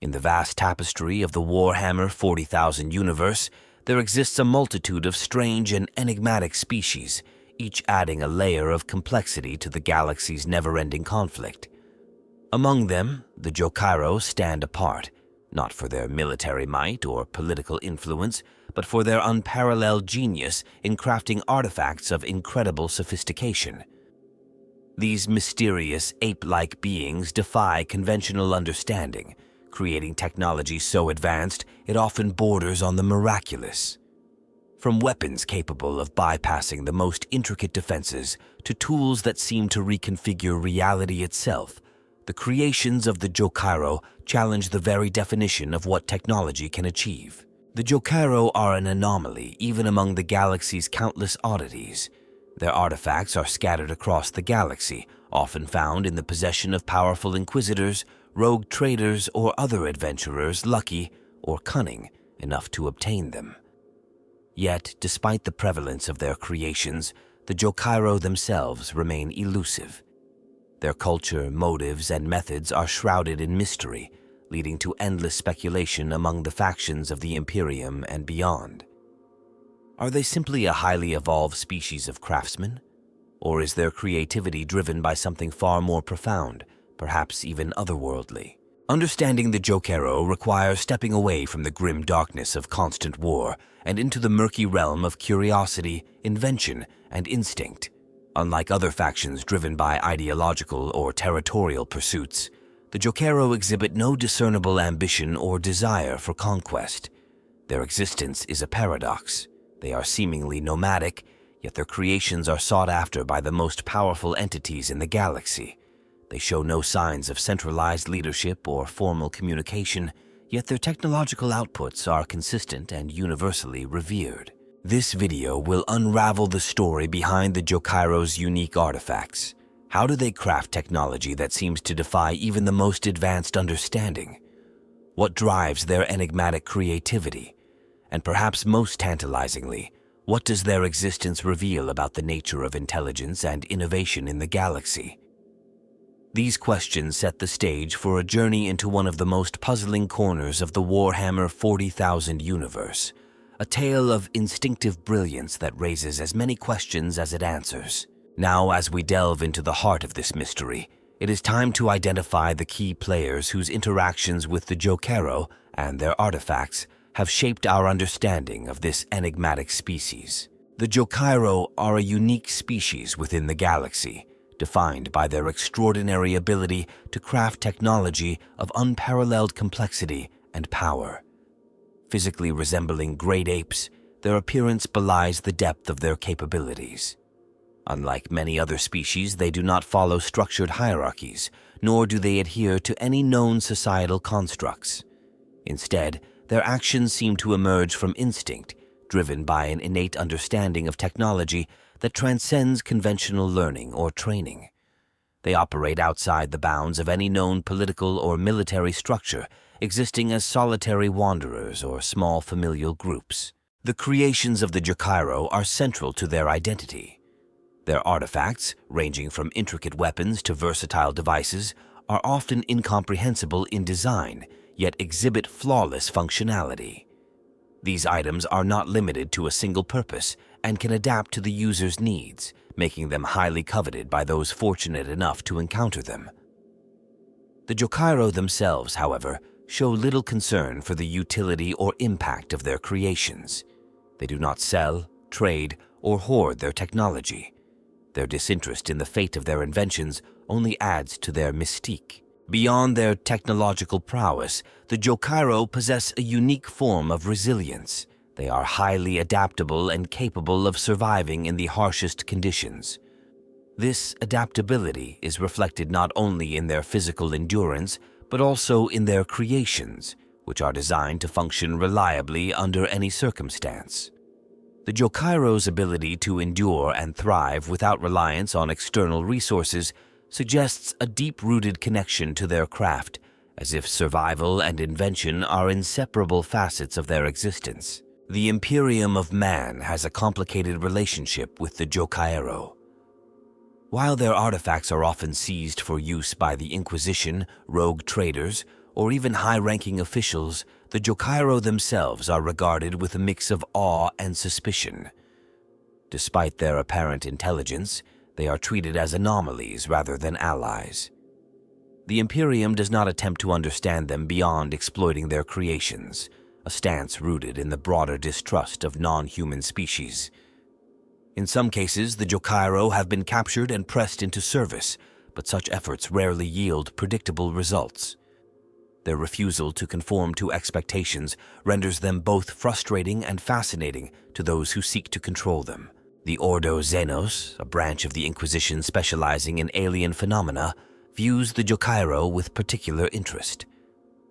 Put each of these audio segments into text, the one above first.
In the vast tapestry of the Warhammer 40,000 universe, there exists a multitude of strange and enigmatic species, each adding a layer of complexity to the galaxy's never-ending conflict. Among them, the Jokaero stand apart, not for their military might or political influence, but for their unparalleled genius in crafting artifacts of incredible sophistication. These mysterious, ape-like beings defy conventional understanding, creating technology so advanced it often borders on the miraculous. From weapons capable of bypassing the most intricate defenses to tools that seem to reconfigure reality itself, the creations of the Jokaero challenge the very definition of what technology can achieve. The Jokaero are an anomaly even among the galaxy's countless oddities. Their artifacts are scattered across the galaxy, often found in the possession of powerful inquisitors, rogue traders, or other adventurers lucky or cunning enough to obtain them. Yet, despite the prevalence of their creations, the Jokaero themselves remain elusive. Their culture, motives, and methods are shrouded in mystery, leading to endless speculation among the factions of the Imperium and beyond. Are they simply a highly evolved species of craftsmen? Or is their creativity driven by something far more profound, perhaps even otherworldly? Understanding the Jokaero requires stepping away from the grim darkness of constant war and into the murky realm of curiosity, invention, and instinct. Unlike other factions driven by ideological or territorial pursuits, the Jokaero exhibit no discernible ambition or desire for conquest. Their existence is a paradox. They are seemingly nomadic, yet their creations are sought after by the most powerful entities in the galaxy. They show no signs of centralized leadership or formal communication, yet their technological outputs are consistent and universally revered. This video will unravel the story behind the Jokaero's unique artifacts. How do they craft technology that seems to defy even the most advanced understanding? What drives their enigmatic creativity? And perhaps most tantalizingly, what does their existence reveal about the nature of intelligence and innovation in the galaxy? These questions set the stage for a journey into one of the most puzzling corners of the Warhammer 40,000 universe, a tale of instinctive brilliance that raises as many questions as it answers. Now, as we delve into the heart of this mystery, it is time to identify the key players whose interactions with the Jokaero and their artifacts have shaped our understanding of this enigmatic species. The Jokaero are a unique species within the galaxy, defined by their extraordinary ability to craft technology of unparalleled complexity and power. Physically resembling great apes, their appearance belies the depth of their capabilities. Unlike many other species, they do not follow structured hierarchies, nor do they adhere to any known societal constructs. Instead, their actions seem to emerge from instinct, driven by an innate understanding of technology that transcends conventional learning or training. They operate outside the bounds of any known political or military structure, existing as solitary wanderers or small familial groups. The creations of the Jokaero are central to their identity. Their artifacts, ranging from intricate weapons to versatile devices, are often incomprehensible in design, yet exhibit flawless functionality. These items are not limited to a single purpose and can adapt to the user's needs, making them highly coveted by those fortunate enough to encounter them. The Jokaero themselves, however, show little concern for the utility or impact of their creations. They do not sell, trade, or hoard their technology. Their disinterest in the fate of their inventions only adds to their mystique. Beyond their technological prowess, the Jokaero possess a unique form of resilience. They are highly adaptable and capable of surviving in the harshest conditions. This adaptability is reflected not only in their physical endurance, but also in their creations, which are designed to function reliably under any circumstance. The Jokaero's ability to endure and thrive without reliance on external resources suggests a deep-rooted connection to their craft, as if survival and invention are inseparable facets of their existence. The Imperium of Man has a complicated relationship with the Jokaero. While their artifacts are often seized for use by the Inquisition, rogue traders, or even high-ranking officials, the Jokaero themselves are regarded with a mix of awe and suspicion. Despite their apparent intelligence, they are treated as anomalies rather than allies. The Imperium does not attempt to understand them beyond exploiting their creations, a stance rooted in the broader distrust of non-human species. In some cases, the Jokaero have been captured and pressed into service, but such efforts rarely yield predictable results. Their refusal to conform to expectations renders them both frustrating and fascinating to those who seek to control them. The Ordo Xenos, a branch of the Inquisition specializing in alien phenomena, views the Jokaero with particular interest.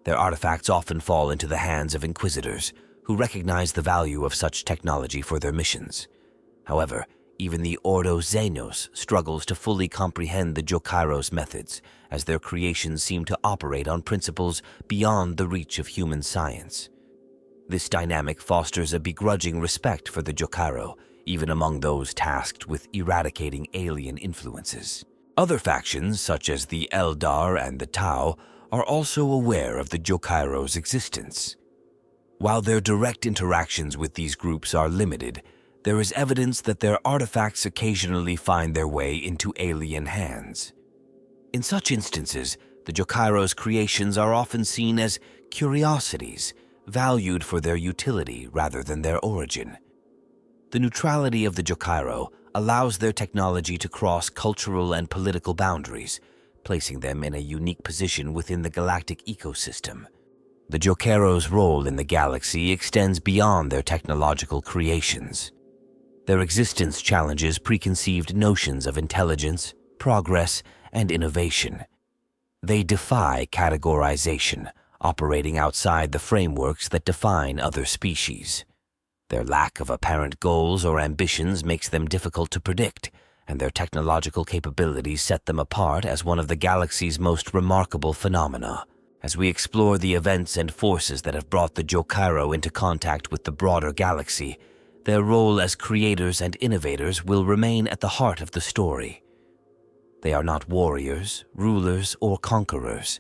Their artifacts often fall into the hands of Inquisitors, who recognize the value of such technology for their missions. However, even the Ordo Xenos struggles to fully comprehend the Jokaero's methods, as their creations seem to operate on principles beyond the reach of human science. This dynamic fosters a begrudging respect for the Jokaero, even among those tasked with eradicating alien influences. Other factions, such as the Eldar and the Tau, are also aware of the Jokaero's existence. While their direct interactions with these groups are limited, there is evidence that their artifacts occasionally find their way into alien hands. In such instances, the Jokaero's creations are often seen as curiosities, valued for their utility rather than their origin. The neutrality of the Jokaero allows their technology to cross cultural and political boundaries, placing them in a unique position within the galactic ecosystem. The Jokaero's role in the galaxy extends beyond their technological creations. Their existence challenges preconceived notions of intelligence, progress, and innovation. They defy categorization, operating outside the frameworks that define other species. Their lack of apparent goals or ambitions makes them difficult to predict, and their technological capabilities set them apart as one of the galaxy's most remarkable phenomena. As we explore the events and forces that have brought the Jokaero into contact with the broader galaxy, their role as creators and innovators will remain at the heart of the story. They are not warriors, rulers, or conquerors.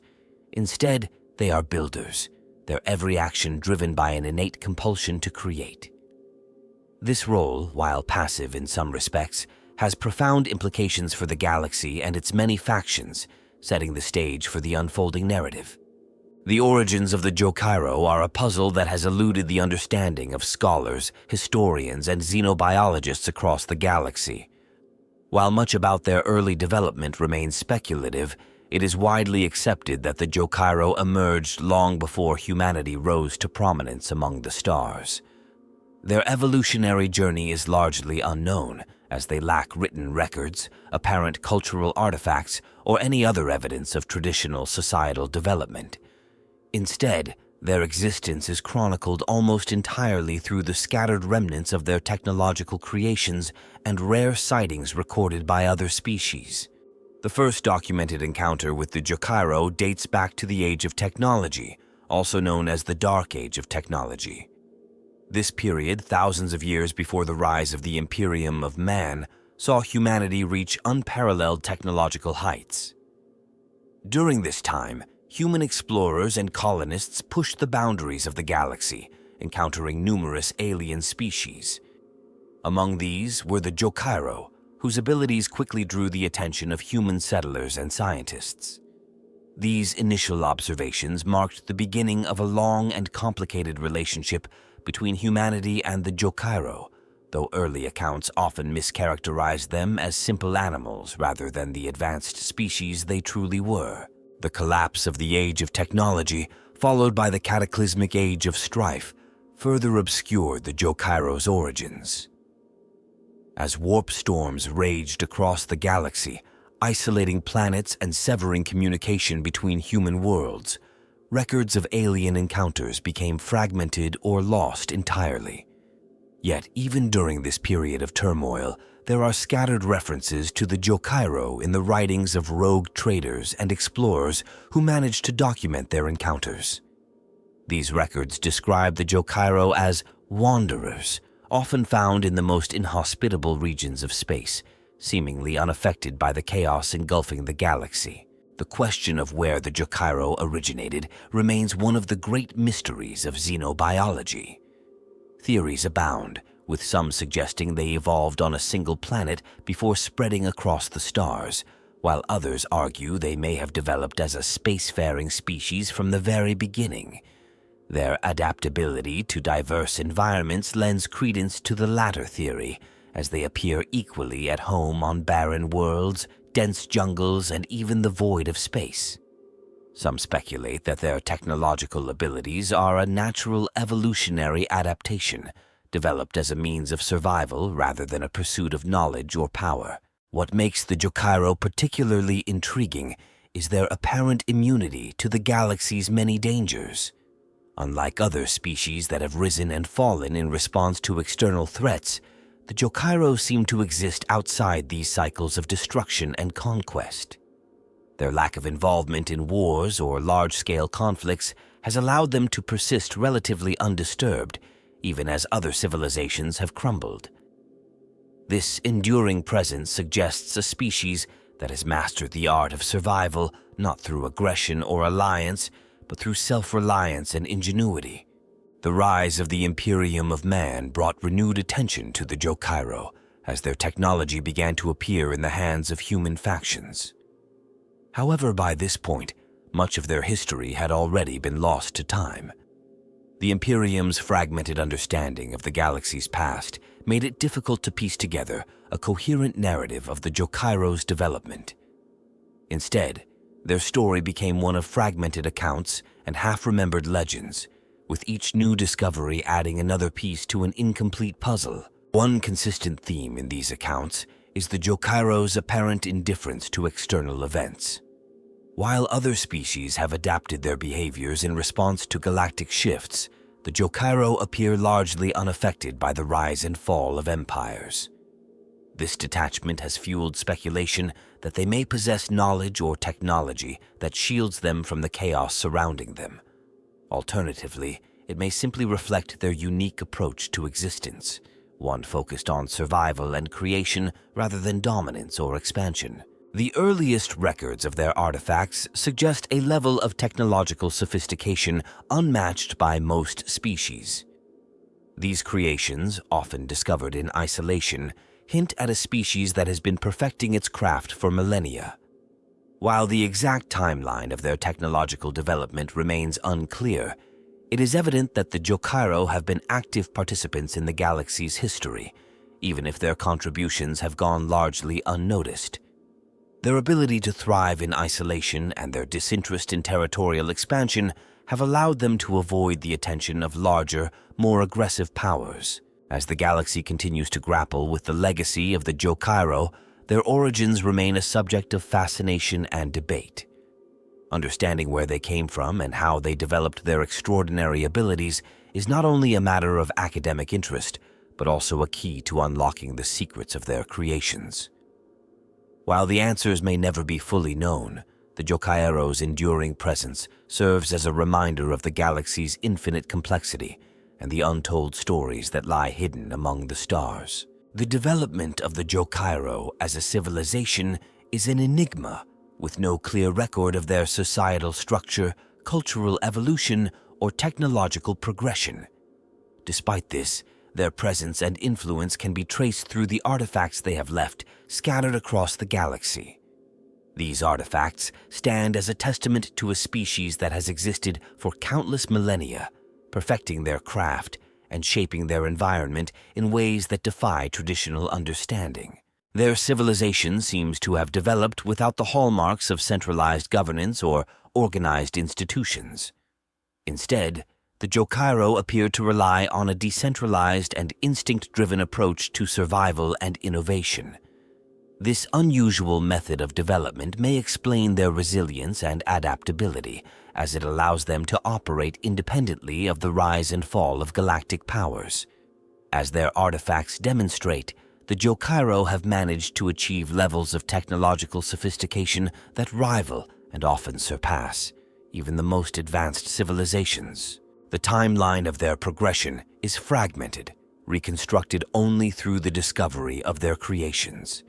Instead, they are builders, their every action driven by an innate compulsion to create. This role, while passive in some respects, has profound implications for the galaxy and its many factions, setting the stage for the unfolding narrative. The origins of the Jokaero are a puzzle that has eluded the understanding of scholars, historians, and xenobiologists across the galaxy. While much about their early development remains speculative, it is widely accepted that the Jokaero emerged long before humanity rose to prominence among the stars. Their evolutionary journey is largely unknown, as they lack written records, apparent cultural artifacts, or any other evidence of traditional societal development. Instead, their existence is chronicled almost entirely through the scattered remnants of their technological creations and rare sightings recorded by other species. The first documented encounter with the Jokaero dates back to the Age of Technology, also known as the Dark Age of Technology. This period, thousands of years before the rise of the Imperium of Man, saw humanity reach unparalleled technological heights. During this time, human explorers and colonists pushed the boundaries of the galaxy, encountering numerous alien species. Among these were the Jokaero, whose abilities quickly drew the attention of human settlers and scientists. These initial observations marked the beginning of a long and complicated relationship between humanity and the Jokaero, though early accounts often mischaracterized them as simple animals rather than the advanced species they truly were. The collapse of the Age of Technology, followed by the cataclysmic Age of Strife, further obscured the Jokaero's origins. As warp storms raged across the galaxy, isolating planets and severing communication between human worlds, records of alien encounters became fragmented or lost entirely. Yet, even during this period of turmoil, there are scattered references to the Jokaero in the writings of rogue traders and explorers who managed to document their encounters. These records describe the Jokaero as wanderers, often found in the most inhospitable regions of space, seemingly unaffected by the chaos engulfing the galaxy. The question of where the Jokaero originated remains one of the great mysteries of xenobiology. Theories abound, with some suggesting they evolved on a single planet before spreading across the stars, while others argue they may have developed as a spacefaring species from the very beginning. Their adaptability to diverse environments lends credence to the latter theory, as they appear equally at home on barren worlds, dense jungles, and even the void of space. Some speculate that their technological abilities are a natural evolutionary adaptation, developed as a means of survival rather than a pursuit of knowledge or power. What makes the Jokaero particularly intriguing is their apparent immunity to the galaxy's many dangers. Unlike other species that have risen and fallen in response to external threats, the Jokaero seem to exist outside these cycles of destruction and conquest. Their lack of involvement in wars or large-scale conflicts has allowed them to persist relatively undisturbed, even as other civilizations have crumbled. This enduring presence suggests a species that has mastered the art of survival not through aggression or alliance, but through self-reliance and ingenuity. The rise of the Imperium of Man brought renewed attention to the Jokaero, as their technology began to appear in the hands of human factions. However, by this point, much of their history had already been lost to time. The Imperium's fragmented understanding of the galaxy's past made it difficult to piece together a coherent narrative of the Jokaero's development. Instead, their story became one of fragmented accounts and half-remembered legends, with each new discovery adding another piece to an incomplete puzzle. One consistent theme in these accounts is the Jokaero's apparent indifference to external events. While other species have adapted their behaviors in response to galactic shifts, the Jokaero appear largely unaffected by the rise and fall of empires. This detachment has fueled speculation that they may possess knowledge or technology that shields them from the chaos surrounding them. Alternatively, it may simply reflect their unique approach to existence, one focused on survival and creation rather than dominance or expansion. The earliest records of their artifacts suggest a level of technological sophistication unmatched by most species. These creations, often discovered in isolation, hint at a species that has been perfecting its craft for millennia. While the exact timeline of their technological development remains unclear, it is evident that the Jokaero have been active participants in the galaxy's history, even if their contributions have gone largely unnoticed. Their ability to thrive in isolation and their disinterest in territorial expansion have allowed them to avoid the attention of larger, more aggressive powers. As the galaxy continues to grapple with the legacy of the Jokaero, their origins remain a subject of fascination and debate. Understanding where they came from and how they developed their extraordinary abilities is not only a matter of academic interest, but also a key to unlocking the secrets of their creations. While the answers may never be fully known, the Jokaero's enduring presence serves as a reminder of the galaxy's infinite complexity and the untold stories that lie hidden among the stars. The development of the Jokaero as a civilization is an enigma, with no clear record of their societal structure, cultural evolution, or technological progression. Despite this, their presence and influence can be traced through the artifacts they have left scattered across the galaxy. These artifacts stand as a testament to a species that has existed for countless millennia, perfecting their craft and shaping their environment in ways that defy traditional understanding. Their civilization seems to have developed without the hallmarks of centralized governance or organized institutions. Instead, the Jokaero appear to rely on a decentralized and instinct-driven approach to survival and innovation. This unusual method of development may explain their resilience and adaptability, as it allows them to operate independently of the rise and fall of galactic powers. As their artifacts demonstrate, the Jokaero have managed to achieve levels of technological sophistication that rival and often surpass even the most advanced civilizations. The timeline of their progression is fragmented, reconstructed only through the discovery of their creations.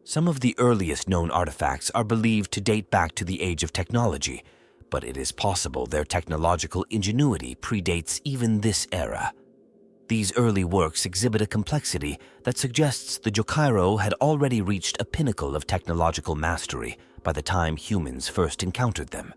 Some of the earliest known artifacts are believed to date back to the age of technology, but it is possible their technological ingenuity predates even this era. These early works exhibit a complexity that suggests the Jokaero had already reached a pinnacle of technological mastery by the time humans first encountered them.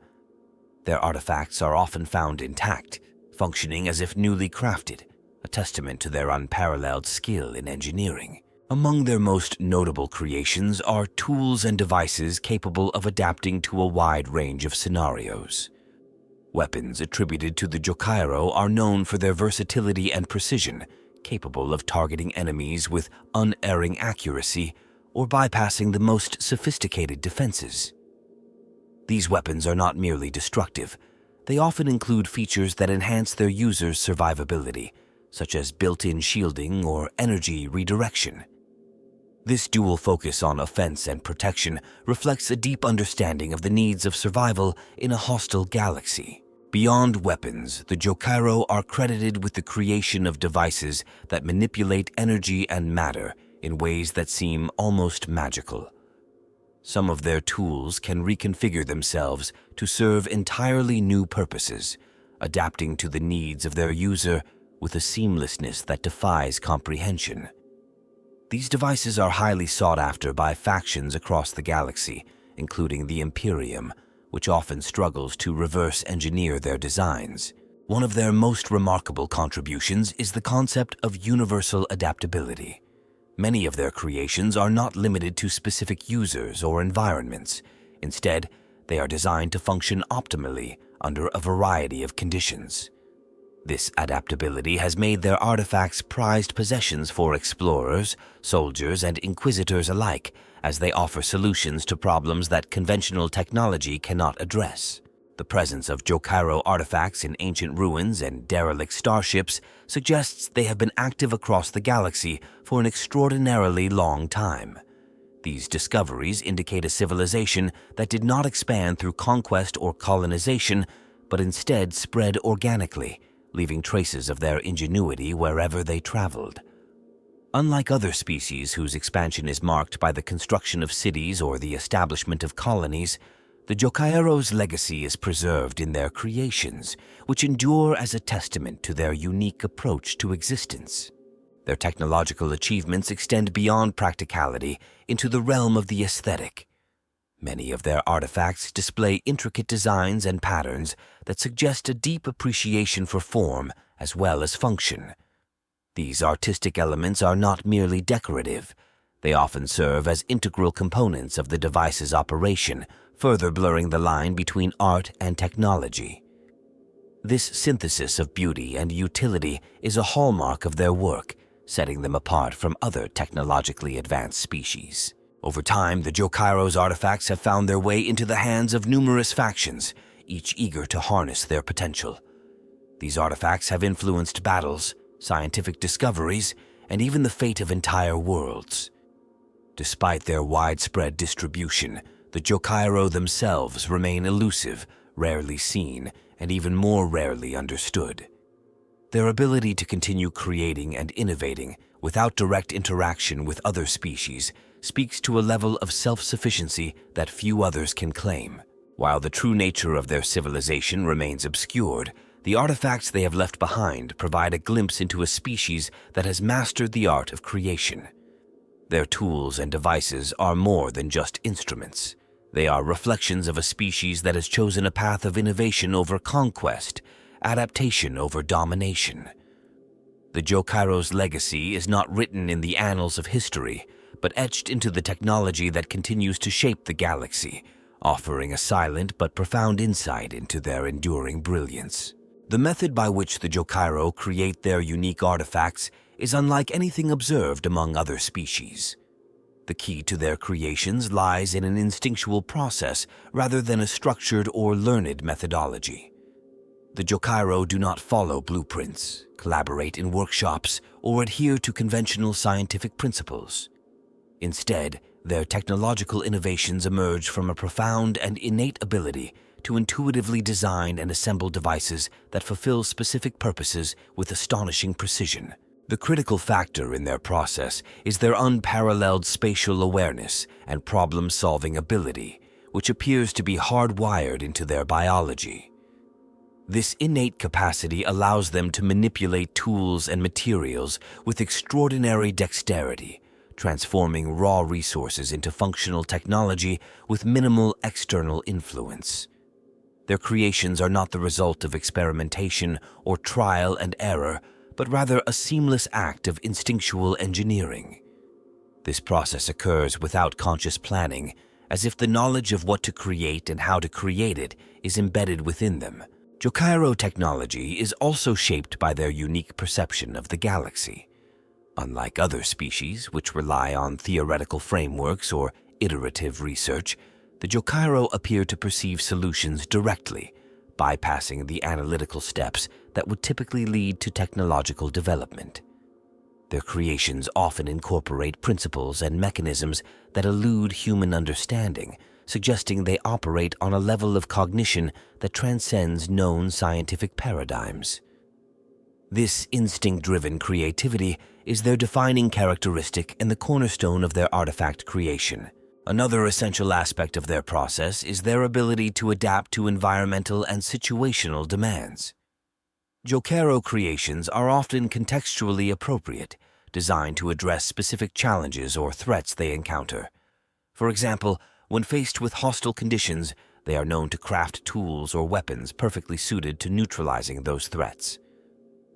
Their artifacts are often found intact, functioning as if newly crafted, a testament to their unparalleled skill in engineering. Among their most notable creations are tools and devices capable of adapting to a wide range of scenarios. Weapons attributed to the Jokaero are known for their versatility and precision, capable of targeting enemies with unerring accuracy or bypassing the most sophisticated defenses. These weapons are not merely destructive. They often include features that enhance their users' survivability, such as built-in shielding or energy redirection. This dual focus on offense and protection reflects a deep understanding of the needs of survival in a hostile galaxy. Beyond weapons, the Jokaero are credited with the creation of devices that manipulate energy and matter in ways that seem almost magical. Some of their tools can reconfigure themselves to serve entirely new purposes, adapting to the needs of their user with a seamlessness that defies comprehension. These devices are highly sought after by factions across the galaxy, including the Imperium, which often struggles to reverse engineer their designs. One of their most remarkable contributions is the concept of universal adaptability. Many of their creations are not limited to specific users or environments. Instead, they are designed to function optimally under a variety of conditions. This adaptability has made their artifacts prized possessions for explorers, soldiers, and inquisitors alike, as they offer solutions to problems that conventional technology cannot address. The presence of Jokaero artifacts in ancient ruins and derelict starships suggests they have been active across the galaxy for an extraordinarily long time. These discoveries indicate a civilization that did not expand through conquest or colonization, but instead spread organically, leaving traces of their ingenuity wherever they traveled. Unlike other species whose expansion is marked by the construction of cities or the establishment of colonies, the Jokaero's legacy is preserved in their creations, which endure as a testament to their unique approach to existence. Their technological achievements extend beyond practicality into the realm of the aesthetic. Many of their artifacts display intricate designs and patterns that suggest a deep appreciation for form as well as function. These artistic elements are not merely decorative. They often serve as integral components of the device's operation, further blurring the line between art and technology. This synthesis of beauty and utility is a hallmark of their work, setting them apart from other technologically advanced species. Over time, the Jokaero's artifacts have found their way into the hands of numerous factions, each eager to harness their potential. These artifacts have influenced battles, scientific discoveries, and even the fate of entire worlds. Despite their widespread distribution, the Jokaero themselves remain elusive, rarely seen, and even more rarely understood. Their ability to continue creating and innovating without direct interaction with other species speaks to a level of self-sufficiency that few others can claim. While the true nature of their civilization remains obscured, the artifacts they have left behind provide a glimpse into a species that has mastered the art of creation. Their tools and devices are more than just instruments. They are reflections of a species that has chosen a path of innovation over conquest, adaptation over domination. The Jokaero's legacy is not written in the annals of history, but etched into the technology that continues to shape the galaxy, offering a silent but profound insight into their enduring brilliance. The method by which the Jokaero create their unique artifacts is unlike anything observed among other species. The key to their creations lies in an instinctual process rather than a structured or learned methodology. The Jokaero do not follow blueprints, collaborate in workshops, or adhere to conventional scientific principles. Instead, their technological innovations emerge from a profound and innate ability to intuitively design and assemble devices that fulfill specific purposes with astonishing precision. The critical factor in their process is their unparalleled spatial awareness and problem-solving ability, which appears to be hardwired into their biology. This innate capacity allows them to manipulate tools and materials with extraordinary dexterity, transforming raw resources into functional technology with minimal external influence. Their creations are not the result of experimentation or trial and error, but rather a seamless act of instinctual engineering. This process occurs without conscious planning, as if the knowledge of what to create and how to create it is embedded within them. Jokaero technology is also shaped by their unique perception of the galaxy. Unlike other species, which rely on theoretical frameworks or iterative research, the Jokaero appear to perceive solutions directly, bypassing the analytical steps that would typically lead to technological development. Their creations often incorporate principles and mechanisms that elude human understanding, suggesting they operate on a level of cognition that transcends known scientific paradigms. This instinct-driven creativity is their defining characteristic and the cornerstone of their artifact creation. Another essential aspect of their process is their ability to adapt to environmental and situational demands. Jokaero creations are often contextually appropriate, designed to address specific challenges or threats they encounter. For example, when faced with hostile conditions, they are known to craft tools or weapons perfectly suited to neutralizing those threats.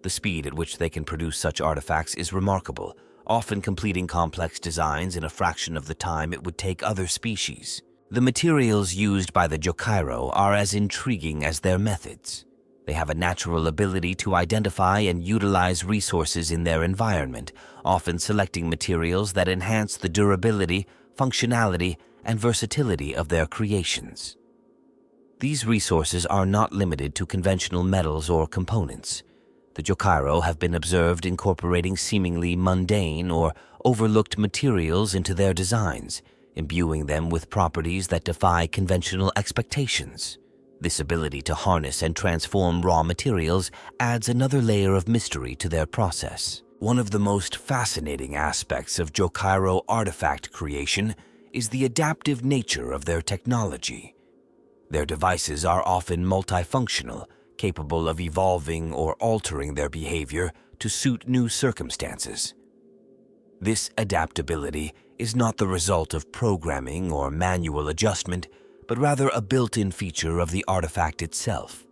The speed at which they can produce such artifacts is remarkable, often completing complex designs in a fraction of the time it would take other species. The materials used by the Jokaero are as intriguing as their methods. They have a natural ability to identify and utilize resources in their environment, often selecting materials that enhance the durability, functionality, and versatility of their creations. These resources are not limited to conventional metals or components. The Jokaero have been observed incorporating seemingly mundane or overlooked materials into their designs, imbuing them with properties that defy conventional expectations. This ability to harness and transform raw materials adds another layer of mystery to their process. One of the most fascinating aspects of Jokaero artifact creation is the adaptive nature of their technology. Their devices are often multifunctional, capable of evolving or altering their behavior to suit new circumstances. This adaptability is not the result of programming or manual adjustment, but rather a built-in feature of the artifact itself.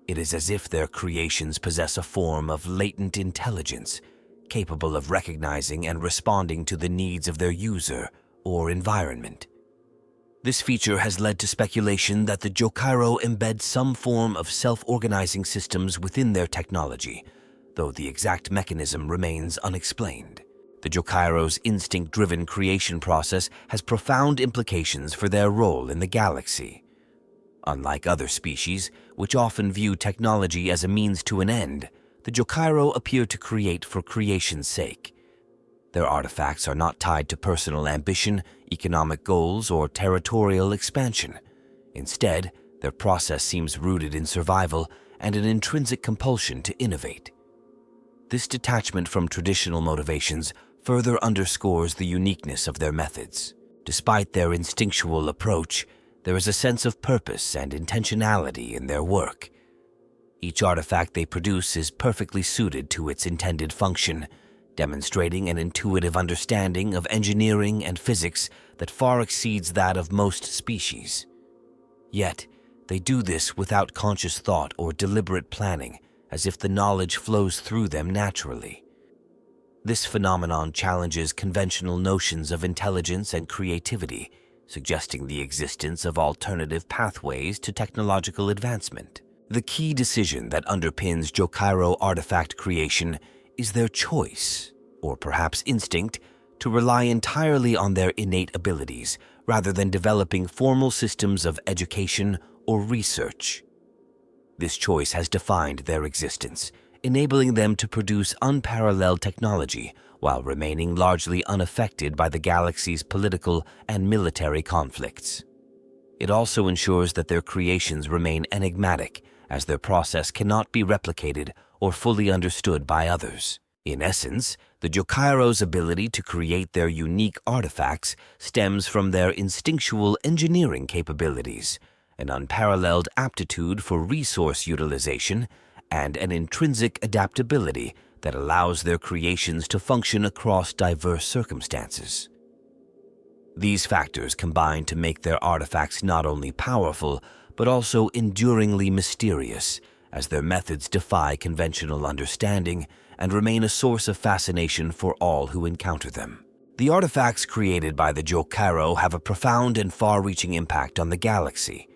It is as if their creations possess a form of latent intelligence, capable of recognizing and responding to the needs of their user or environment. This feature has led to speculation that the Jokaero embed some form of self-organizing systems within their technology, though the exact mechanism remains unexplained. The Jokaero's instinct-driven creation process has profound implications for their role in the galaxy. Unlike other species, which often view technology as a means to an end, the Jokaero appear to create for creation's sake. Their artifacts are not tied to personal ambition, economic goals, or territorial expansion. Instead, their process seems rooted in survival and an intrinsic compulsion to innovate. This detachment from traditional motivations further underscores the uniqueness of their methods. Despite their instinctual approach, there is a sense of purpose and intentionality in their work. Each artifact they produce is perfectly suited to its intended function, demonstrating an intuitive understanding of engineering and physics that far exceeds that of most species. Yet, they do this without conscious thought or deliberate planning, as if the knowledge flows through them naturally. This phenomenon challenges conventional notions of intelligence and creativity, suggesting the existence of alternative pathways to technological advancement. The key decision that underpins Jokaero artifact creation is their choice, or perhaps instinct, to rely entirely on their innate abilities rather than developing formal systems of education or research. This choice has defined their existence, enabling them to produce unparalleled technology while remaining largely unaffected by the galaxy's political and military conflicts. It also ensures that their creations remain enigmatic, as their process cannot be replicated or fully understood by others. In essence, the Jokaero's ability to create their unique artifacts stems from their instinctual engineering capabilities, an unparalleled aptitude for resource utilization, and an intrinsic adaptability that allows their creations to function across diverse circumstances. These factors combine to make their artifacts not only powerful, but also enduringly mysterious, as their methods defy conventional understanding and remain a source of fascination for all who encounter them. The artifacts created by the Jokaero have a profound and far-reaching impact on the galaxy.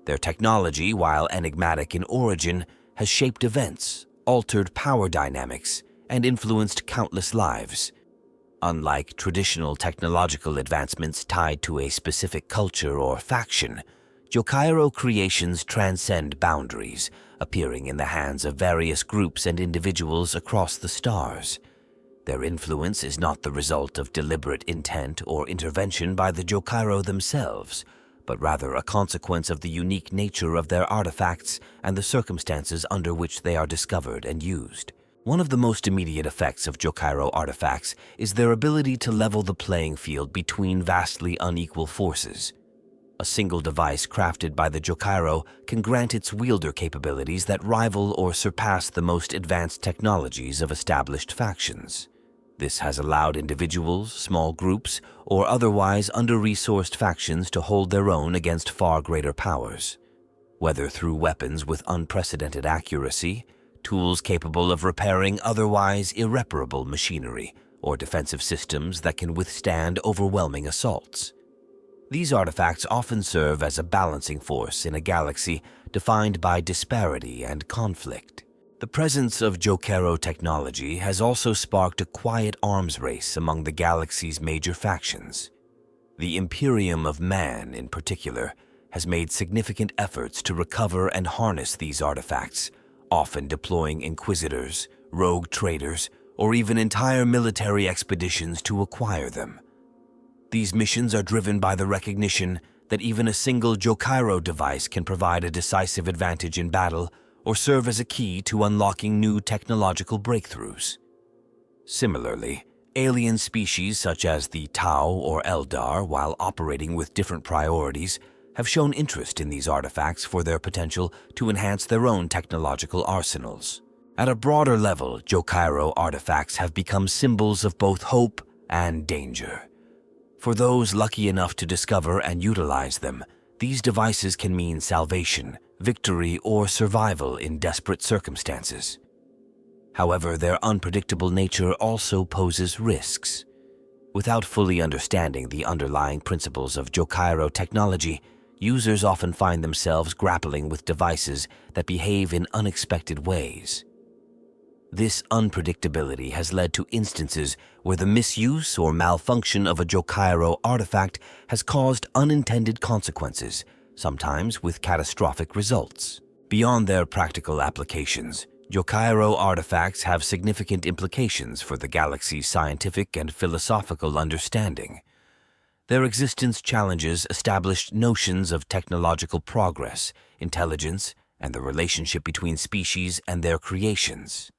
Their technology, while enigmatic in origin, has shaped events, altered power dynamics, and influenced countless lives. Unlike traditional technological advancements tied to a specific culture or faction, Jokaero creations transcend boundaries, appearing in the hands of various groups and individuals across the stars. Their influence is not the result of deliberate intent or intervention by the Jokaero themselves, but rather a consequence of the unique nature of their artifacts and the circumstances under which they are discovered and used. One of the most immediate effects of Jokaero artifacts is their ability to level the playing field between vastly unequal forces. A single device crafted by the Jokaero can grant its wielder capabilities that rival or surpass the most advanced technologies of established factions. This has allowed individuals, small groups, or otherwise under-resourced factions to hold their own against far greater powers. Whether through weapons with unprecedented accuracy, tools capable of repairing otherwise irreparable machinery, or defensive systems that can withstand overwhelming assaults. These artifacts often serve as a balancing force in a galaxy defined by disparity and conflict. The presence of Jokaero technology has also sparked a quiet arms race among the galaxy's major factions. The Imperium of Man, in particular, has made significant efforts to recover and harness these artifacts, often deploying inquisitors, rogue traders, or even entire military expeditions to acquire them. These missions are driven by the recognition that even a single Jokaero device can provide a decisive advantage in battle or serve as a key to unlocking new technological breakthroughs. Similarly, alien species such as the Tau or Eldar, while operating with different priorities, have shown interest in these artifacts for their potential to enhance their own technological arsenals. At a broader level, Jokaero artifacts have become symbols of both hope and danger. For those lucky enough to discover and utilize them, these devices can mean salvation, victory, or survival in desperate circumstances. However, their unpredictable nature also poses risks. Without fully understanding the underlying principles of Jokaero technology, users often find themselves grappling with devices that behave in unexpected ways. This unpredictability has led to instances where the misuse or malfunction of a Jokaero artifact has caused unintended consequences, sometimes with catastrophic results. Beyond their practical applications, Jokaero artifacts have significant implications for the galaxy's scientific and philosophical understanding. Their existence challenges established notions of technological progress, intelligence, and the relationship between species and their creations.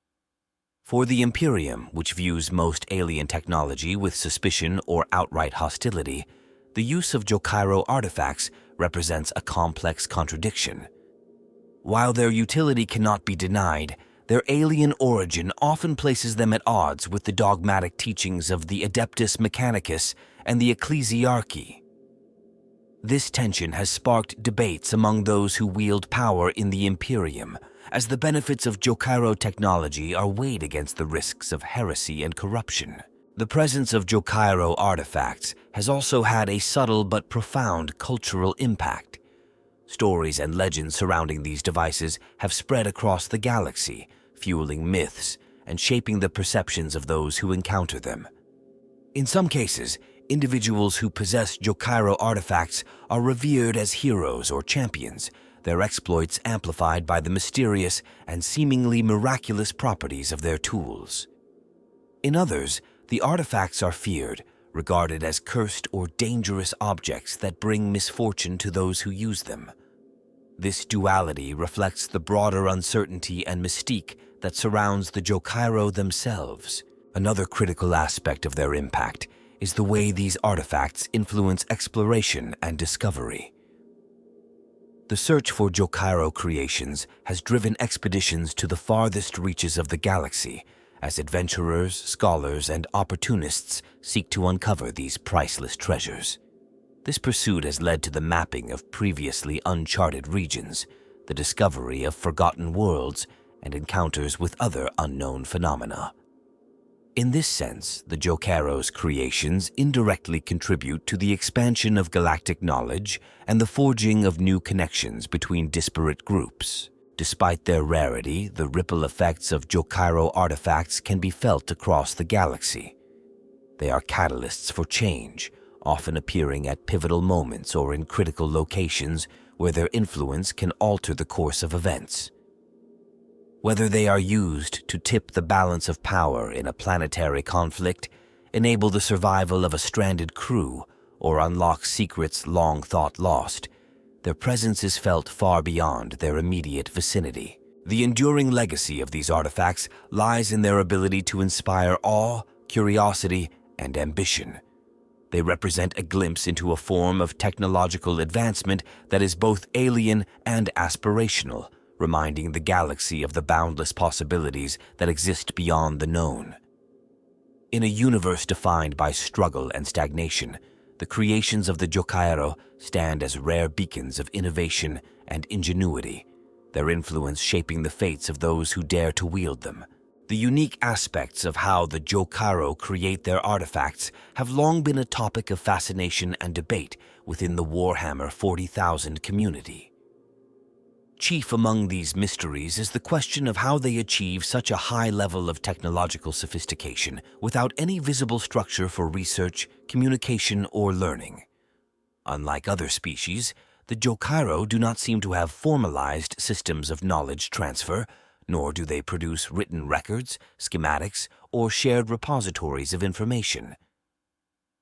For the Imperium, which views most alien technology with suspicion or outright hostility, the use of Jokaero artifacts represents a complex contradiction. While their utility cannot be denied, their alien origin often places them at odds with the dogmatic teachings of the Adeptus Mechanicus and the Ecclesiarchy. This tension has sparked debates among those who wield power in the Imperium, as the benefits of Jokaero technology are weighed against the risks of heresy and corruption. The presence of Jokaero artifacts has also had a subtle but profound cultural impact. Stories and legends surrounding these devices have spread across the galaxy, fueling myths and shaping the perceptions of those who encounter them. In some cases, individuals who possess Jokaero artifacts are revered as heroes or champions, their exploits amplified by the mysterious and seemingly miraculous properties of their tools. In others, the artifacts are feared, regarded as cursed or dangerous objects that bring misfortune to those who use them. This duality reflects the broader uncertainty and mystique that surrounds the Jokaero themselves. Another critical aspect of their impact is the way these artifacts influence exploration and discovery. The search for Jokaero creations has driven expeditions to the farthest reaches of the galaxy, as adventurers, scholars, and opportunists seek to uncover these priceless treasures. This pursuit has led to the mapping of previously uncharted regions, the discovery of forgotten worlds, and encounters with other unknown phenomena. In this sense, the Jokaero's creations indirectly contribute to the expansion of galactic knowledge and the forging of new connections between disparate groups. Despite their rarity, the ripple effects of Jokaero artifacts can be felt across the galaxy. They are catalysts for change, often appearing at pivotal moments or in critical locations where their influence can alter the course of events. Whether they are used to tip the balance of power in a planetary conflict, enable the survival of a stranded crew, or unlock secrets long thought lost, their presence is felt far beyond their immediate vicinity. The enduring legacy of these artifacts lies in their ability to inspire awe, curiosity, and ambition. They represent a glimpse into a form of technological advancement that is both alien and aspirational, reminding the galaxy of the boundless possibilities that exist beyond the known. In a universe defined by struggle and stagnation, the creations of the Jokaero stand as rare beacons of innovation and ingenuity, their influence shaping the fates of those who dare to wield them. The unique aspects of how the Jokaero create their artifacts have long been a topic of fascination and debate within the Warhammer 40,000 community. Chief among these mysteries is the question of how they achieve such a high level of technological sophistication without any visible structure for research, communication, or learning. Unlike other species, the Jokaero do not seem to have formalized systems of knowledge transfer, nor do they produce written records, schematics, or shared repositories of information.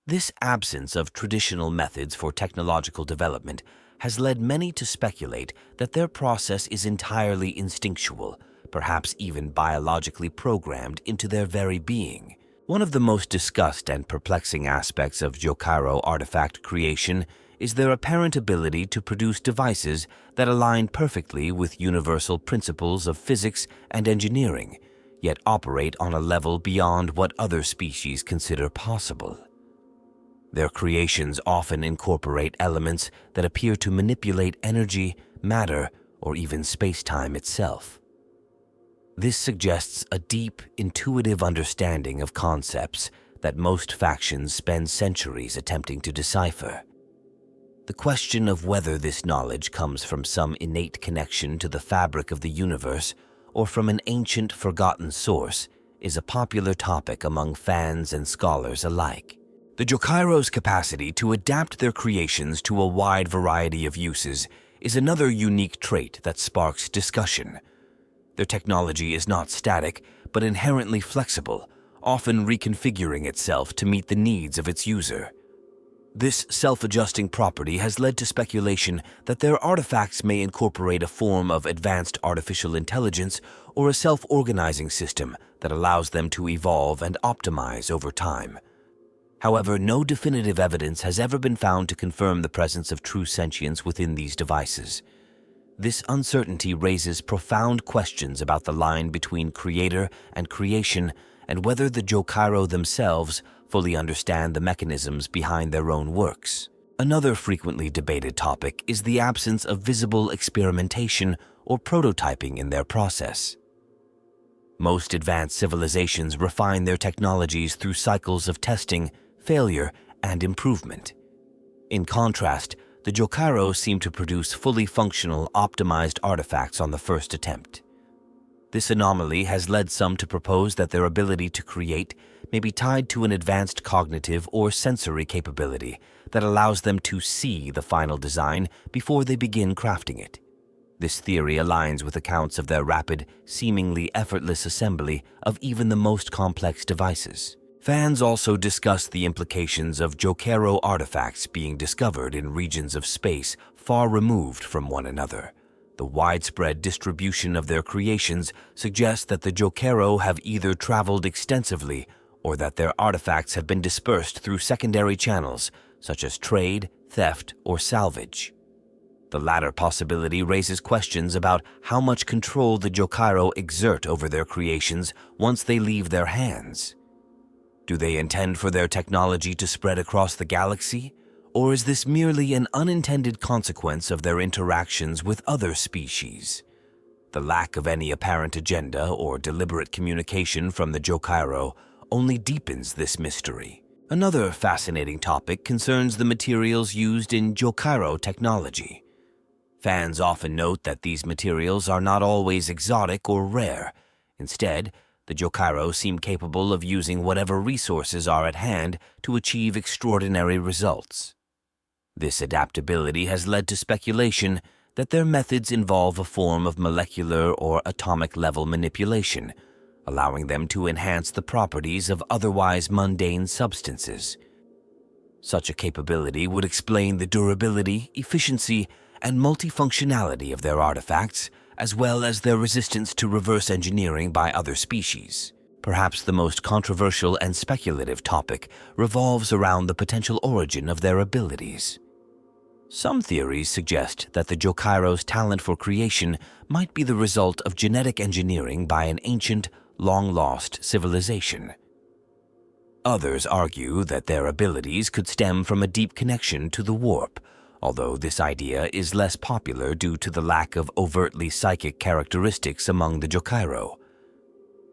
This absence of traditional methods for technological development has led many to speculate that their process is entirely instinctual, perhaps even biologically programmed into their very being. One of the most discussed and perplexing aspects of Jokaero artifact creation is their apparent ability to produce devices that align perfectly with universal principles of physics and engineering, yet operate on a level beyond what other species consider possible. Their creations often incorporate elements that appear to manipulate energy, matter, or even space-time itself. This suggests a deep, intuitive understanding of concepts that most factions spend centuries attempting to decipher. The question of whether this knowledge comes from some innate connection to the fabric of the universe or from an ancient, forgotten source is a popular topic among fans and scholars alike. The Jokaero's capacity to adapt their creations to a wide variety of uses is another unique trait that sparks discussion. Their technology is not static, but inherently flexible, often reconfiguring itself to meet the needs of its user. This self-adjusting property has led to speculation that their artifacts may incorporate a form of advanced artificial intelligence or a self-organizing system that allows them to evolve and optimize over time. However, no definitive evidence has ever been found to confirm the presence of true sentience within these devices. This uncertainty raises profound questions about the line between creator and creation and whether the Jokaero themselves fully understand the mechanisms behind their own works. Another frequently debated topic is the absence of visible experimentation or prototyping in their process. Most advanced civilizations refine their technologies through cycles of testing, failure, and improvement. In contrast, the Jokaero seem to produce fully functional, optimized artifacts on the first attempt. This anomaly has led some to propose that their ability to create may be tied to an advanced cognitive or sensory capability that allows them to see the final design before they begin crafting it. This theory aligns with accounts of their rapid, seemingly effortless assembly of even the most complex devices. Fans also discuss the implications of Jokaero artifacts being discovered in regions of space far removed from one another, The widespread distribution of their creations suggests that the Jokaero have either traveled extensively or that their artifacts have been dispersed through secondary channels, such as trade, theft, or salvage. The latter possibility raises questions about how much control the Jokaero exert over their creations once they leave their hands. Do they intend for their technology to spread across the galaxy, or is this merely an unintended consequence of their interactions with other species? The lack of any apparent agenda or deliberate communication from the Jokaero only deepens this mystery. Another fascinating topic concerns the materials used in Jokaero technology. Fans often note that these materials are not always exotic or rare. Instead, the Jokaero seem capable of using whatever resources are at hand to achieve extraordinary results. This adaptability has led to speculation that their methods involve a form of molecular or atomic-level manipulation, allowing them to enhance the properties of otherwise mundane substances. Such a capability would explain the durability, efficiency, and multifunctionality of their artifacts, as well as their resistance to reverse engineering by other species. Perhaps the most controversial and speculative topic revolves around the potential origin of their abilities. Some theories suggest that the Jokaero's talent for creation might be the result of genetic engineering by an ancient, long-lost civilization. Others argue that their abilities could stem from a deep connection to the warp, although this idea is less popular due to the lack of overtly psychic characteristics among the Jokaero.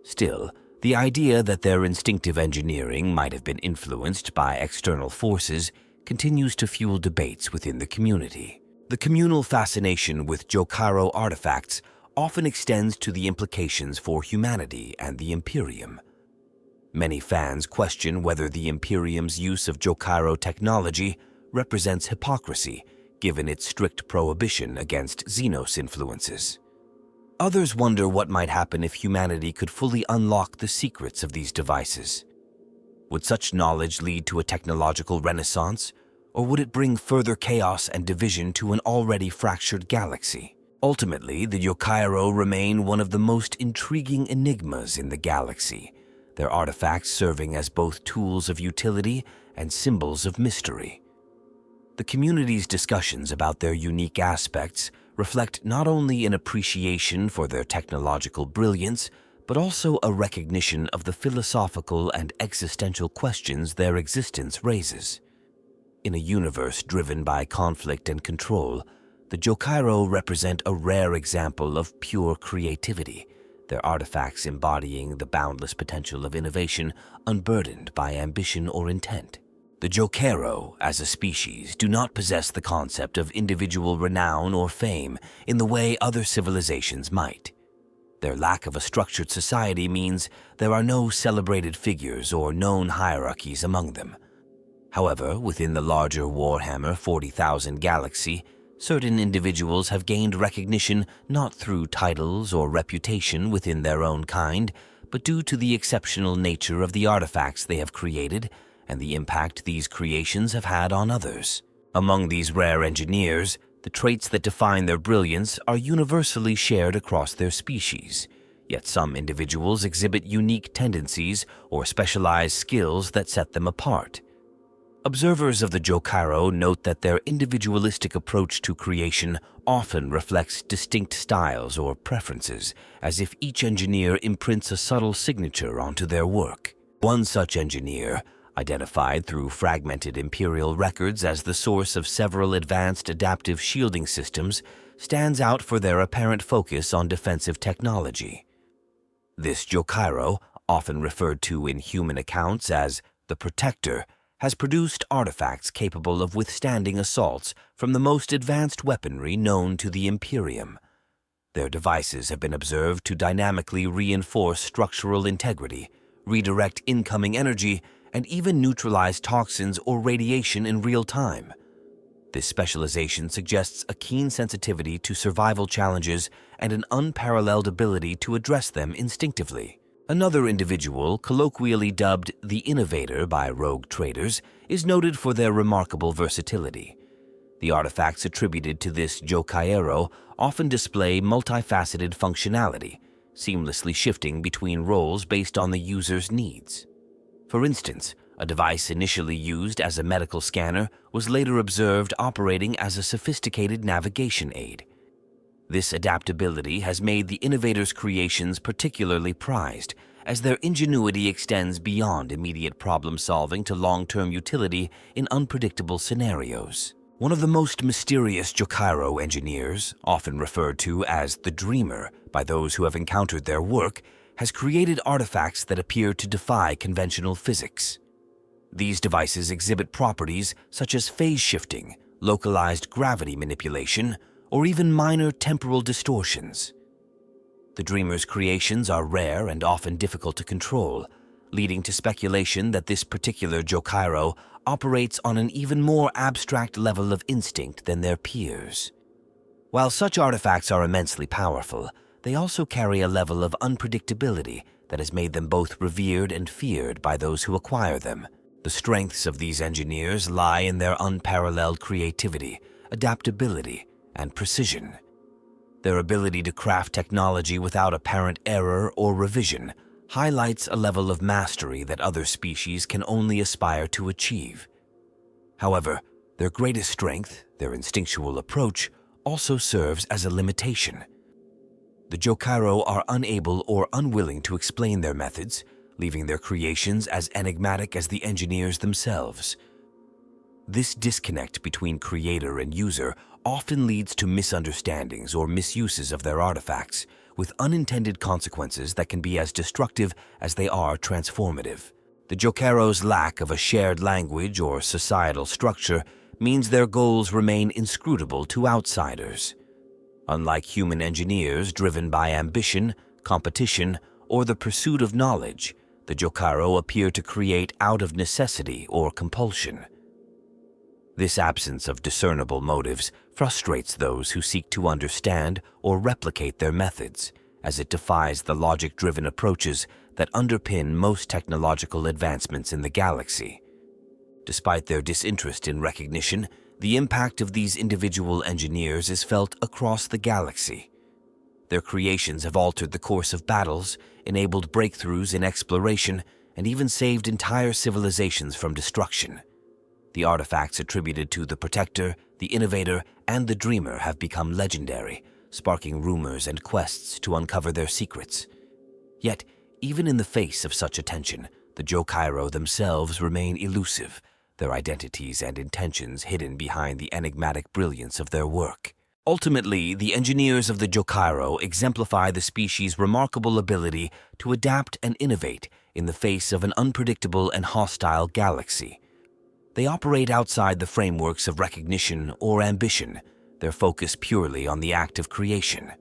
Still, the idea that their instinctive engineering might have been influenced by external forces continues to fuel debates within the community. The communal fascination with Jokaero artifacts often extends to the implications for humanity and the Imperium. Many fans question whether the Imperium's use of Jokaero technology represents hypocrisy, given its strict prohibition against Xenos influences. Others wonder what might happen if humanity could fully unlock the secrets of these devices. Would such knowledge lead to a technological renaissance, or would it bring further chaos and division to an already fractured galaxy? Ultimately, the Jokaero remain one of the most intriguing enigmas in the galaxy, their artifacts serving as both tools of utility and symbols of mystery. The community's discussions about their unique aspects reflect not only an appreciation for their technological brilliance, but also a recognition of the philosophical and existential questions their existence raises. In a universe driven by conflict and control, the Jokaero represent a rare example of pure creativity, their artifacts embodying the boundless potential of innovation unburdened by ambition or intent. The Jokaero, as a species, do not possess the concept of individual renown or fame in the way other civilizations might. Their lack of a structured society means there are no celebrated figures or known hierarchies among them. However, within the larger Warhammer 40,000 galaxy, certain individuals have gained recognition not through titles or reputation within their own kind, but due to the exceptional nature of the artifacts they have created and the impact these creations have had on others. Among these rare engineers, the traits that define their brilliance are universally shared across their species, yet some individuals exhibit unique tendencies or specialized skills that set them apart. Observers of the Jokaero note that their individualistic approach to creation often reflects distinct styles or preferences, as if each engineer imprints a subtle signature onto their work. One such engineer, identified through fragmented Imperial records as the source of several advanced adaptive shielding systems, stands out for their apparent focus on defensive technology. This Jokaero, often referred to in human accounts as the Protector, has produced artifacts capable of withstanding assaults from the most advanced weaponry known to the Imperium. Their devices have been observed to dynamically reinforce structural integrity, redirect incoming energy, and even neutralize toxins or radiation in real time. This specialization suggests a keen sensitivity to survival challenges and an unparalleled ability to address them instinctively. Another individual, colloquially dubbed the Innovator by rogue traders, is noted for their remarkable versatility. The artifacts attributed to this Jokaero often display multifaceted functionality, seamlessly shifting between roles based on the user's needs. For instance, a device initially used as a medical scanner was later observed operating as a sophisticated navigation aid. This adaptability has made the innovator's creations particularly prized, as their ingenuity extends beyond immediate problem-solving to long-term utility in unpredictable scenarios. One of the most mysterious Jokaero engineers, often referred to as the Dreamer by those who have encountered their work, has created artifacts that appear to defy conventional physics. These devices exhibit properties such as phase shifting, localized gravity manipulation, or even minor temporal distortions. The Dreamer's creations are rare and often difficult to control, leading to speculation that this particular Jokaero operates on an even more abstract level of instinct than their peers. While such artifacts are immensely powerful, they also carry a level of unpredictability that has made them both revered and feared by those who acquire them. The strengths of these engineers lie in their unparalleled creativity, adaptability, and precision. Their ability to craft technology without apparent error or revision highlights a level of mastery that other species can only aspire to achieve. However, their greatest strength, their instinctual approach, also serves as a limitation. The Jokaero are unable or unwilling to explain their methods, leaving their creations as enigmatic as the engineers themselves. This disconnect between creator and user often leads to misunderstandings or misuses of their artifacts, with unintended consequences that can be as destructive as they are transformative. The Jokaero's lack of a shared language or societal structure means their goals remain inscrutable to outsiders. Unlike human engineers driven by ambition, competition, or the pursuit of knowledge, the Jokaero appear to create out of necessity or compulsion. This absence of discernible motives frustrates those who seek to understand or replicate their methods, as it defies the logic-driven approaches that underpin most technological advancements in the galaxy. Despite their disinterest in recognition, the impact of these individual engineers is felt across the galaxy. Their creations have altered the course of battles, enabled breakthroughs in exploration, and even saved entire civilizations from destruction. The artifacts attributed to the Protector, the Innovator, and the Dreamer have become legendary, sparking rumors and quests to uncover their secrets. Yet, even in the face of such attention, the Jokaero themselves remain elusive, their identities and intentions hidden behind the enigmatic brilliance of their work. Ultimately, the engineers of the Jokaero exemplify the species' remarkable ability to adapt and innovate in the face of an unpredictable and hostile galaxy. They operate outside the frameworks of recognition or ambition, their focus purely on the act of creation.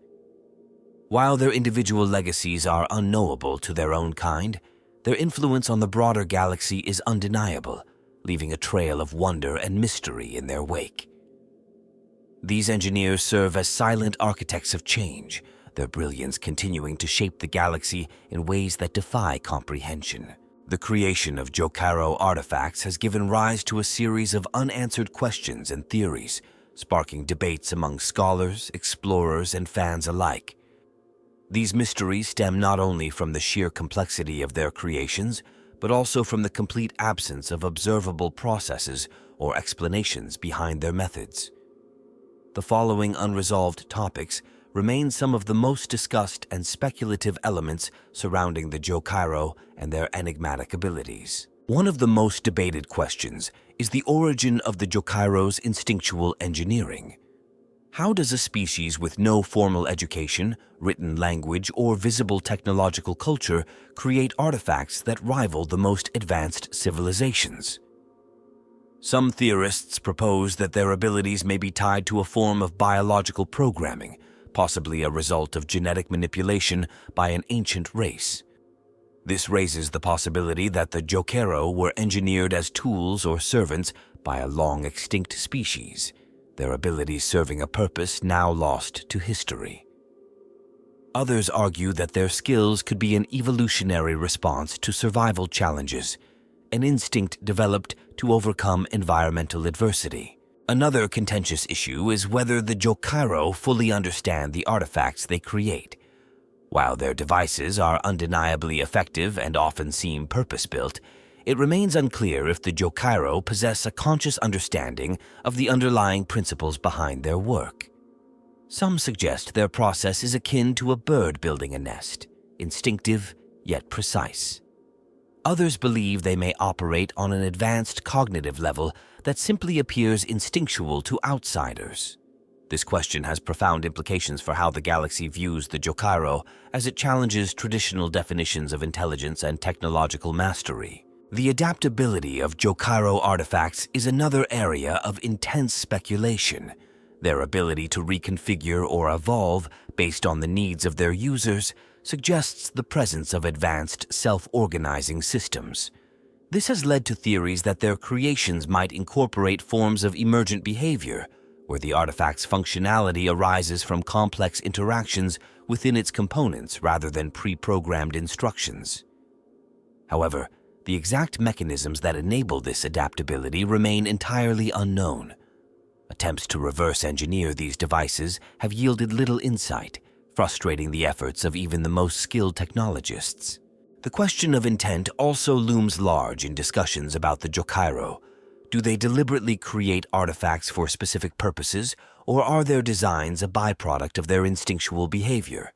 While their individual legacies are unknowable to their own kind, their influence on the broader galaxy is undeniable, leaving a trail of wonder and mystery in their wake. These engineers serve as silent architects of change, their brilliance continuing to shape the galaxy in ways that defy comprehension. The creation of Jokaero artifacts has given rise to a series of unanswered questions and theories, sparking debates among scholars, explorers, and fans alike. These mysteries stem not only from the sheer complexity of their creations, but also from the complete absence of observable processes or explanations behind their methods. The following unresolved topics remain some of the most discussed and speculative elements surrounding the Jokaero and their enigmatic abilities. One of the most debated questions is the origin of the Jokaero's instinctual engineering. How does a species with no formal education, written language, or visible technological culture create artifacts that rival the most advanced civilizations? Some theorists propose that their abilities may be tied to a form of biological programming, possibly a result of genetic manipulation by an ancient race. This raises the possibility that the Jokaero were engineered as tools or servants by a long-extinct species, their abilities serving a purpose now lost to history. Others argue that their skills could be an evolutionary response to survival challenges, an instinct developed to overcome environmental adversity. Another contentious issue is whether the Jokaero fully understand the artifacts they create. While their devices are undeniably effective and often seem purpose-built, it remains unclear if the Jokaero possess a conscious understanding of the underlying principles behind their work. Some suggest their process is akin to a bird building a nest, instinctive yet precise. Others believe they may operate on an advanced cognitive level that simply appears instinctual to outsiders. This question has profound implications for how the galaxy views the Jokaero, as it challenges traditional definitions of intelligence and technological mastery. The adaptability of Jokaero artifacts is another area of intense speculation. Their ability to reconfigure or evolve based on the needs of their users suggests the presence of advanced self-organizing systems. This has led to theories that their creations might incorporate forms of emergent behavior, where the artifact's functionality arises from complex interactions within its components rather than pre-programmed instructions. However, the exact mechanisms that enable this adaptability remain entirely unknown. Attempts to reverse engineer these devices have yielded little insight, frustrating the efforts of even the most skilled technologists. The question of intent also looms large in discussions about the Jokaero. Do they deliberately create artifacts for specific purposes, or are their designs a byproduct of their instinctual behavior?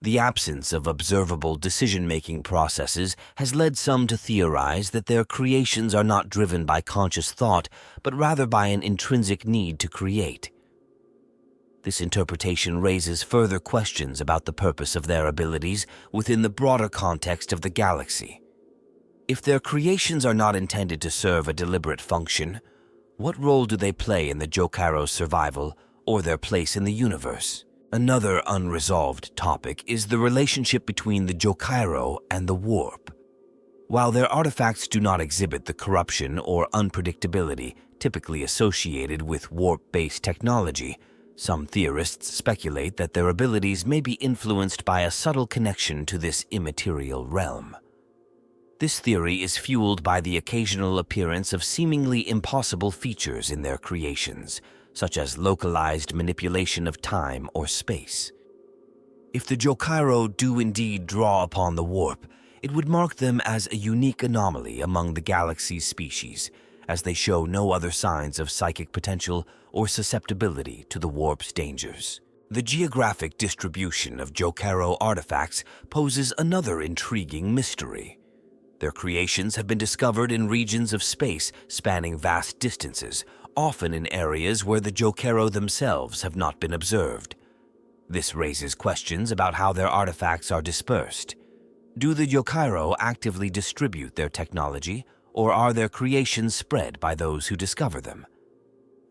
The absence of observable decision-making processes has led some to theorize that their creations are not driven by conscious thought, but rather by an intrinsic need to create. This interpretation raises further questions about the purpose of their abilities within the broader context of the galaxy. If their creations are not intended to serve a deliberate function, what role do they play in the Jokaero's survival or their place in the universe? Another unresolved topic is the relationship between the Jokaero and the warp. While their artifacts do not exhibit the corruption or unpredictability typically associated with warp-based technology, some theorists speculate that their abilities may be influenced by a subtle connection to this immaterial realm. This theory is fueled by the occasional appearance of seemingly impossible features in their creations, such as localized manipulation of time or space. If the Jokaero do indeed draw upon the warp, it would mark them as a unique anomaly among the galaxy's species, as they show no other signs of psychic potential or susceptibility to the warp's dangers. The geographic distribution of Jokaero artifacts poses another intriguing mystery. Their creations have been discovered in regions of space spanning vast distances, often in areas where the Jokaero themselves have not been observed. This raises questions about how their artifacts are dispersed. Do the Jokaero actively distribute their technology, or are their creations spread by those who discover them?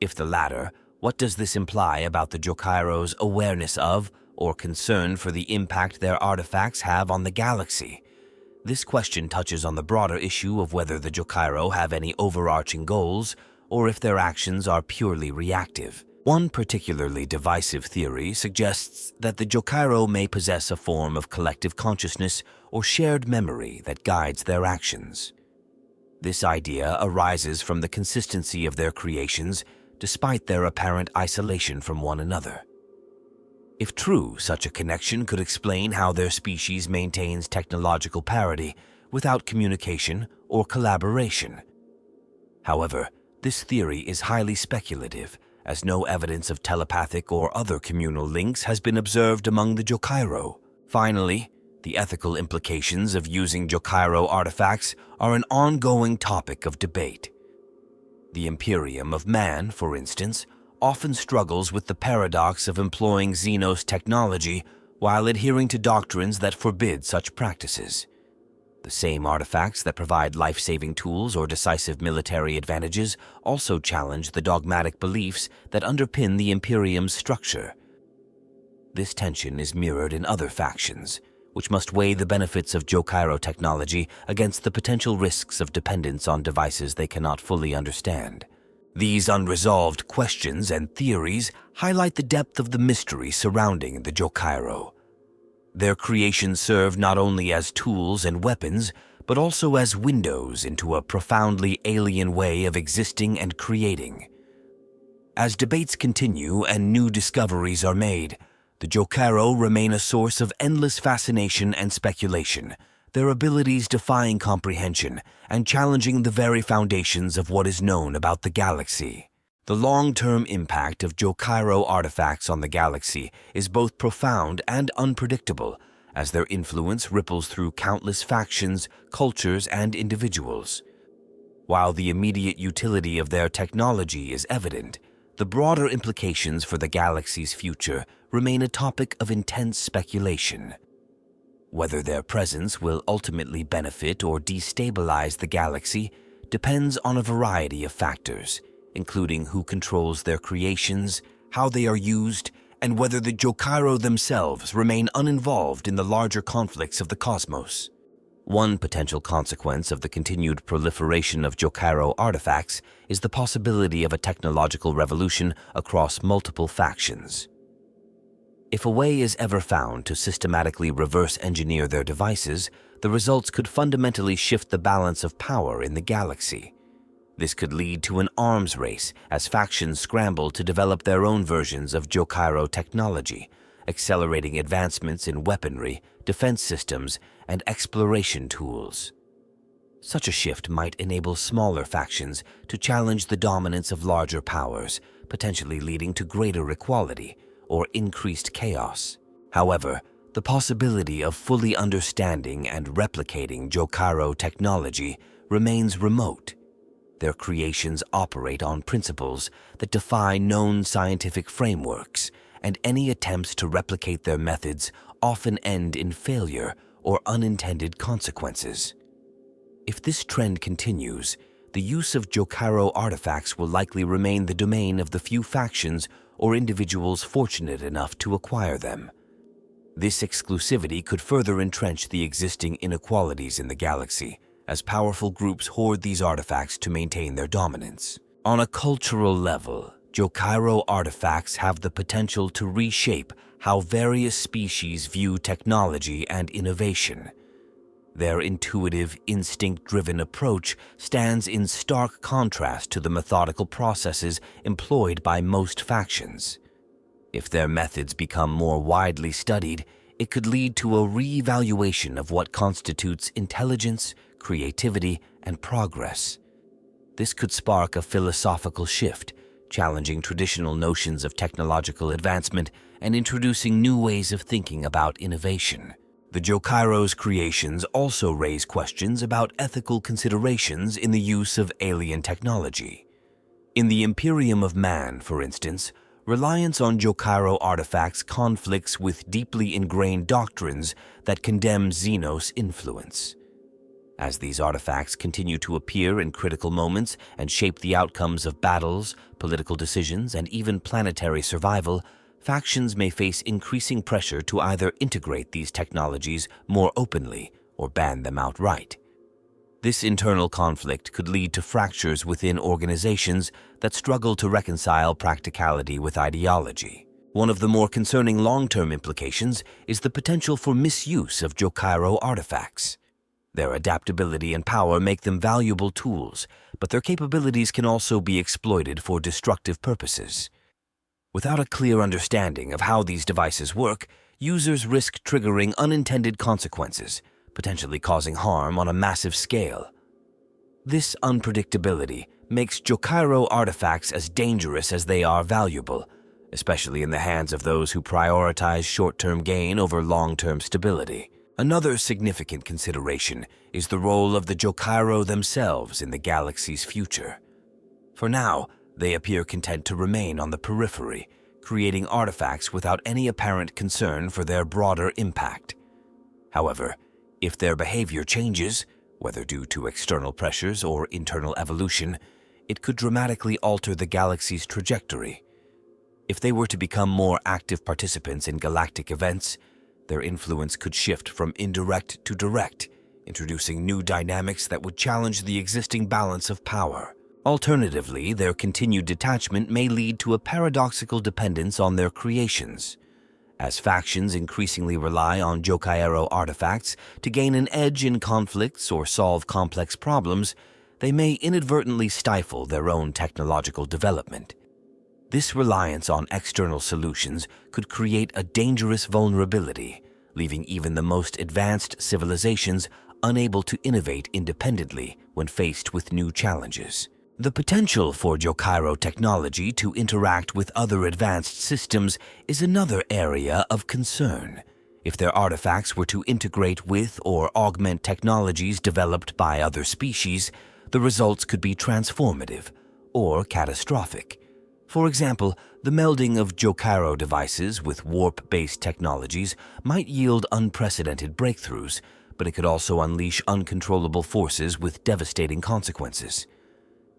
If the latter, what does this imply about the Jokaero's awareness of or concern for the impact their artifacts have on the galaxy? This question touches on the broader issue of whether the Jokaero have any overarching goals or if their actions are purely reactive. One particularly divisive theory suggests that the Jokaero may possess a form of collective consciousness or shared memory that guides their actions. This idea arises from the consistency of their creations despite their apparent isolation from one another. If true, such a connection could explain how their species maintains technological parity without communication or collaboration. However, this theory is highly speculative, as no evidence of telepathic or other communal links has been observed among the Jokaero. Finally, the ethical implications of using Jokaero artifacts are an ongoing topic of debate. The Imperium of Man, for instance, often struggles with the paradox of employing Xenos technology while adhering to doctrines that forbid such practices. The same artifacts that provide life-saving tools or decisive military advantages also challenge the dogmatic beliefs that underpin the Imperium's structure. This tension is mirrored in other factions, which must weigh the benefits of Jokaero technology against the potential risks of dependence on devices they cannot fully understand. These unresolved questions and theories highlight the depth of the mystery surrounding the Jokaero. Their creations serve not only as tools and weapons, but also as windows into a profoundly alien way of existing and creating. As debates continue and new discoveries are made, the Jokaero remain a source of endless fascination and speculation, their abilities defying comprehension and challenging the very foundations of what is known about the galaxy. The long-term impact of Jokaero artifacts on the galaxy is both profound and unpredictable, as their influence ripples through countless factions, cultures, and individuals. While the immediate utility of their technology is evident, the broader implications for the galaxy's future remain a topic of intense speculation. Whether their presence will ultimately benefit or destabilize the galaxy depends on a variety of factors, including who controls their creations, how they are used, and whether the Jokaero themselves remain uninvolved in the larger conflicts of the cosmos. One potential consequence of the continued proliferation of Jokaero artifacts is the possibility of a technological revolution across multiple factions. If a way is ever found to systematically reverse engineer their devices, the results could fundamentally shift the balance of power in the galaxy. This could lead to an arms race as factions scramble to develop their own versions of Jokaero technology, accelerating advancements in weaponry, defense systems, and exploration tools. Such a shift might enable smaller factions to challenge the dominance of larger powers, potentially leading to greater equality or increased chaos. However, the possibility of fully understanding and replicating Jokaero technology remains remote. Their creations operate on principles that defy known scientific frameworks, and any attempts to replicate their methods often end in failure or unintended consequences. If this trend continues, the use of Jokaero artifacts will likely remain the domain of the few factions or individuals fortunate enough to acquire them. This exclusivity could further entrench the existing inequalities in the galaxy, as powerful groups hoard these artifacts to maintain their dominance. On a cultural level, Jokaero artifacts have the potential to reshape how various species view technology and innovation. Their intuitive, instinct-driven approach stands in stark contrast to the methodical processes employed by most factions. If their methods become more widely studied, it could lead to a re-evaluation of what constitutes intelligence, creativity, and progress. This could spark a philosophical shift, challenging traditional notions of technological advancement and introducing new ways of thinking about innovation. The Jokaero's creations also raise questions about ethical considerations in the use of alien technology. In the Imperium of Man, for instance, reliance on Jokaero artifacts conflicts with deeply ingrained doctrines that condemn Xenos influence. As these artifacts continue to appear in critical moments and shape the outcomes of battles, political decisions, and even planetary survival, factions may face increasing pressure to either integrate these technologies more openly or ban them outright. This internal conflict could lead to fractures within organizations that struggle to reconcile practicality with ideology. One of the more concerning long-term implications is the potential for misuse of Jokaero artifacts. Their adaptability and power make them valuable tools, but their capabilities can also be exploited for destructive purposes. Without a clear understanding of how these devices work, users risk triggering unintended consequences, potentially causing harm on a massive scale. This unpredictability makes Jokaero artifacts as dangerous as they are valuable, especially in the hands of those who prioritize short-term gain over long-term stability. Another significant consideration is the role of the Jokaero themselves in the galaxy's future. For now, they appear content to remain on the periphery, creating artifacts without any apparent concern for their broader impact. However, if their behavior changes, whether due to external pressures or internal evolution, it could dramatically alter the galaxy's trajectory. If they were to become more active participants in galactic events, their influence could shift from indirect to direct, introducing new dynamics that would challenge the existing balance of power. Alternatively, their continued detachment may lead to a paradoxical dependence on their creations. As factions increasingly rely on Jokaero artifacts to gain an edge in conflicts or solve complex problems, they may inadvertently stifle their own technological development. This reliance on external solutions could create a dangerous vulnerability, leaving even the most advanced civilizations unable to innovate independently when faced with new challenges. The potential for Jokaero technology to interact with other advanced systems is another area of concern. If their artifacts were to integrate with or augment technologies developed by other species, the results could be transformative or catastrophic. For example, the melding of Jokaero devices with warp-based technologies might yield unprecedented breakthroughs, but it could also unleash uncontrollable forces with devastating consequences.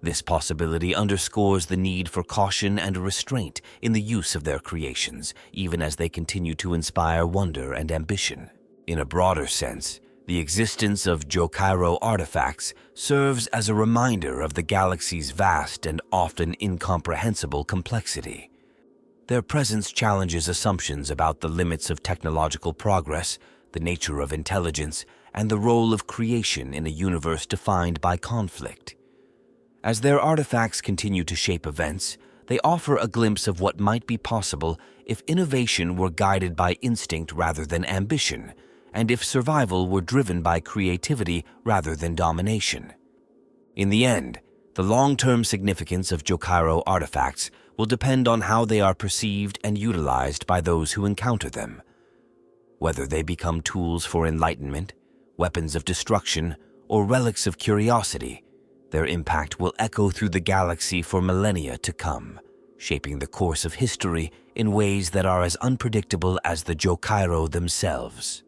This possibility underscores the need for caution and restraint in the use of their creations, even as they continue to inspire wonder and ambition. In a broader sense, the existence of Jokaero artifacts serves as a reminder of the galaxy's vast and often incomprehensible complexity. Their presence challenges assumptions about the limits of technological progress, the nature of intelligence, and the role of creation in a universe defined by conflict. As their artifacts continue to shape events, they offer a glimpse of what might be possible if innovation were guided by instinct rather than ambition, and if survival were driven by creativity rather than domination. In the end, the long-term significance of Jokaero artifacts will depend on how they are perceived and utilized by those who encounter them. Whether they become tools for enlightenment, weapons of destruction, or relics of curiosity, their impact will echo through the galaxy for millennia to come, shaping the course of history in ways that are as unpredictable as the Jokaero themselves.